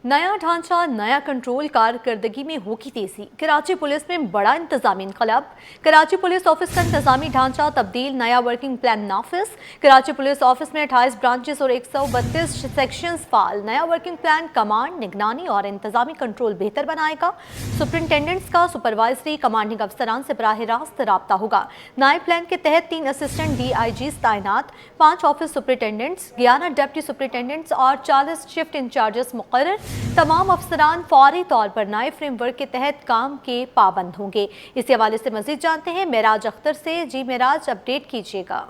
नया ढांचा, नया कंट्रोल, कारकर्दगी में होगी तेजी। कराची पुलिस में बड़ा इंतजामी इनकलाब। कराची पुलिस ऑफिस का इंतजामी ढांचा तब्दील, नया वर्किंग प्लान नाफिज। कराची पुलिस ऑफिस में 28 ब्रांचेस और 132 सेक्शंस फाल। नया वर्किंग प्लान कमांड, निगरानी और इंतजामी कंट्रोल बेहतर बनाएगा। सुपरिटेंडेंट्स का सुपरवाइजरी कमांडिंग अफसरान से बराह रास्त राब्ता होगा। नए प्लान के तहत 3 असिस्टेंट DIGs तैनात, 5 ऑफिस सुपरिटेंडेंट्स, 11 डिप्टी सुपरिटेंडेंट्स और 40 शिफ्ट इंचार्जेस मुकर्रर। तमाम अफसरान फौरी तौर पर नए फ्रेमवर्क के तहत काम के पाबंद होंगे। इसी हवाले से मजीद जानते हैं मेराज अख्तर से। जी मेराज, अपडेट कीजिएगा।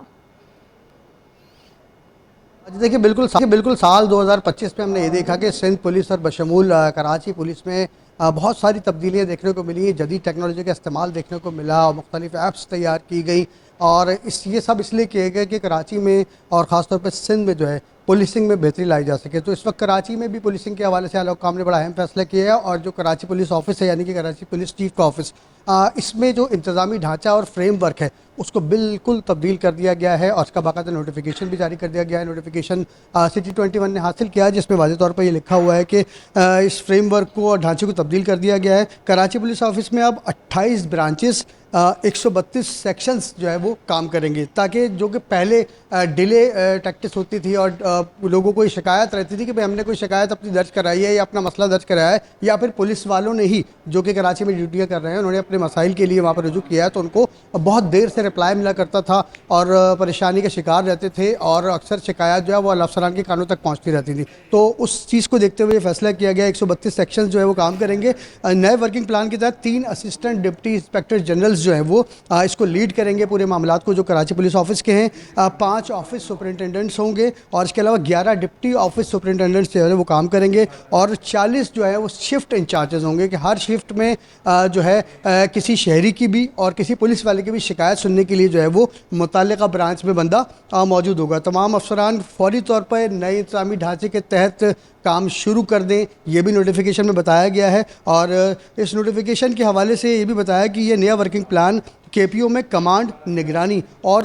देखिए बिल्कुल साल 2025 में हमने ये देखा कि सिंध पुलिस और बशमूल कराची पुलिस में बहुत सारी तब्दीलियाँ देखने को मिली, जदीद टेक्नोलॉजी का इस्तेमाल देखने को मिला और मुख्तलिफ ऐप्स तैयार की गई। और ये सब इसलिए किए गए कि कराची में और ख़ासतौर पर सिंध में जो है पुलिसिंग में बेहतरी लाई जा सके। तो इस वक्त कराची में भी पुलिसिंग के हवाले से आला हुक्काम ने बड़ा अहम फैसला किया है। और जो कराची पुलिस ऑफिस है यानी कि कराची पुलिस चीफ का ऑफिस, इसमें जो इंतज़ामी ढांचा और फ्रेमवर्क है उसको बिल्कुल तब्दील कर दिया गया है और उसका बाकायदा नोटिफिकेशन भी जारी कर दिया गया है। नोटिफिकेशन सिटी 21 ने हासिल किया, जिसमें वाज़ेह तौर पर ये लिखा हुआ है कि इस फ्रेमवर्क को और ढांचे को तब्दील कर दिया गया है। कराची पुलिस ऑफिस में अब 28 ब्रांचेस, 132 सेक्शंस जो है वो काम करेंगे, ताकि जो कि पहले डिले टैक्टिस होती थी और लोगों को ये शिकायत रहती थी कि भाई हमने कोई शिकायत अपनी दर्ज कराई है या अपना मसला दर्ज कराया है, या फिर पुलिस वालों ने ही जो कि कराची में ड्यूटियाँ कर रहे हैं उन्होंने अपने मसाइल के लिए वहाँ पर रुजू किया है, तो उनको बहुत देर से रिप्लाई मिला करता था और परेशानी के शिकार रहते थे और अक्सर शिकायत जो है वो अफसरान के कानों तक पहुँचती रहती थी। तो उस चीज़ को देखते हुए फैसला किया गया 132 सेक्शन जो है वो काम करेंगे। नए वर्किंग प्लान के तहत 3 असिस्टेंट डिप्टी इंस्पेक्टर जनरल जो हैं वो इसको लीड करेंगे पूरे मामलात को, जो कराची पुलिस ऑफिस के हैं। 5 ऑफिस सुपरिटेंडेंट्स होंगे और इसके अलावा 11 डिप्टी ऑफिस सुपरिटेंडेंट्स जो है वो काम करेंगे और 40 जो है वो शिफ्ट इंचार्जेस होंगे कि हर शिफ्ट में जो है किसी शहरी की भी और किसी पुलिस वाले की भी शिकायत सुनने के लिए जो है वो मुताल्लिका ब्रांच में बंदा मौजूद होगा। तमाम अफसरान फौरी तौर पर नए इंतज़ामी ढांचे के तहत काम शुरू कर दें, ये भी नोटिफिकेशन में बताया गया है। और इस नोटिफिकेशन के हवाले से ये भी बताया कि ये नया वर्किंग प्लान KPO में कमांड, निगरानी और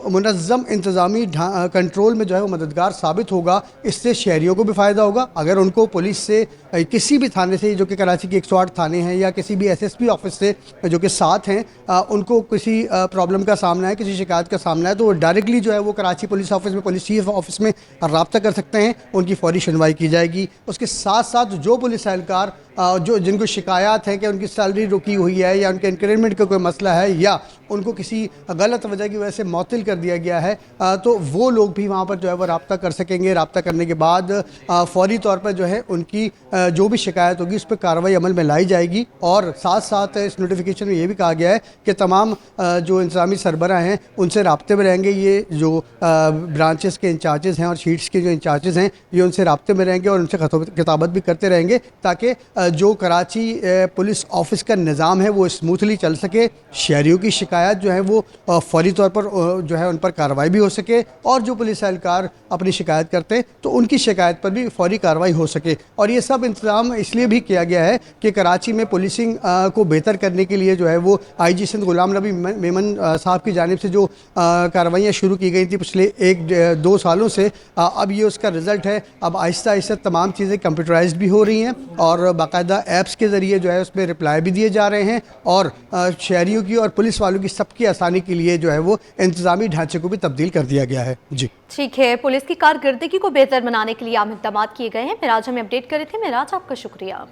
मुनज़्ज़म इंतज़ामी कंट्रोल में जो है वो मददगार साबित होगा। इससे शहरियों को भी फ़ायदा होगा। अगर उनको पुलिस से किसी भी थाने से, जो कि कराची के 108 थाने हैं, या किसी भी SSP ऑफिस से जो कि 7 हैं, उनको किसी प्रॉब्लम का सामना है, किसी शिकायत का सामना है, तो वो डायरेक्टली जो है वो कराची पुलिस ऑफिस में, पुलिस चीफ ऑफिस में रब्ता कर सकते हैं, उनकी फौरी सुनवाई की जाएगी। उसके साथ साथ जो पुलिस एहलकार जिनको शिकायत है कि उनकी सैलरी रुकी हुई है या उनके इंक्रीमेंट का कोई मसला है या उनको किसी गलत वजह की वजह से मुअत्तल कर दिया गया है, तो वो लोग भी वहाँ पर जो है वो रब्ता कर सकेंगे। रब्ता करने के बाद फौरी तौर पर जो है उनकी जो भी शिकायत होगी उस पर कार्रवाई अमल में लाई जाएगी। और साथ साथ इस नोटिफिकेशन में ये भी कहा गया है कि तमाम जो इंतज़ामी सरबराह हैं उनसे रब्ते में रहेंगे। ये जो ब्रांचेस के इंचार्जेस हैं और शीट्स के जो इंचार्जेस हैं ये उनसे रब्ते में रहेंगे और उनसे खिताबत भी करते रहेंगे, ताकि जो कराची पुलिस ऑफिस का निज़ाम है वो स्मूथली चल सके, शहरियों की शिकायत जो है वो फौरी तौर पर जो है उन पर कार्रवाई भी हो सके, और जो पुलिस एहलकार अपनी शिकायत करते हैं तो उनकी शिकायत पर भी फौरी कार्रवाई हो सके। और ये सब इंतज़ाम इसलिए भी किया गया है कि कराची में पुलिसिंग को बेहतर करने के लिए जो है वो IG सिंध गुलाम नबी मेमन साहब की जानिब से जो कार्रवाइयाँ शुरू की गई थी पिछले 1-2 सालों से, अब ये उसका रिज़ल्ट है। अब आहिस्ता आहिस्ता तमाम चीज़ें कंप्यूटराइज्ड भी हो रही हैं और बाकायदा ऐप्स के ज़रिए जो है उसमें रिप्लाई भी दिए जा रहे हैं, और शहरियों की और पुलिस वालों की सबकी आसानी के लिए जो है वो इंतज़ामी ढांचे को भी तब्दील कर दिया गया है। जी ठीक है, पुलिस की कारकर्दगी को बेहतर बनाने के लिए अहम इक़दाम किए गए हैं। मेराज हमें अपडेट कर रहे थे। मेराज, आपका शुक्रिया।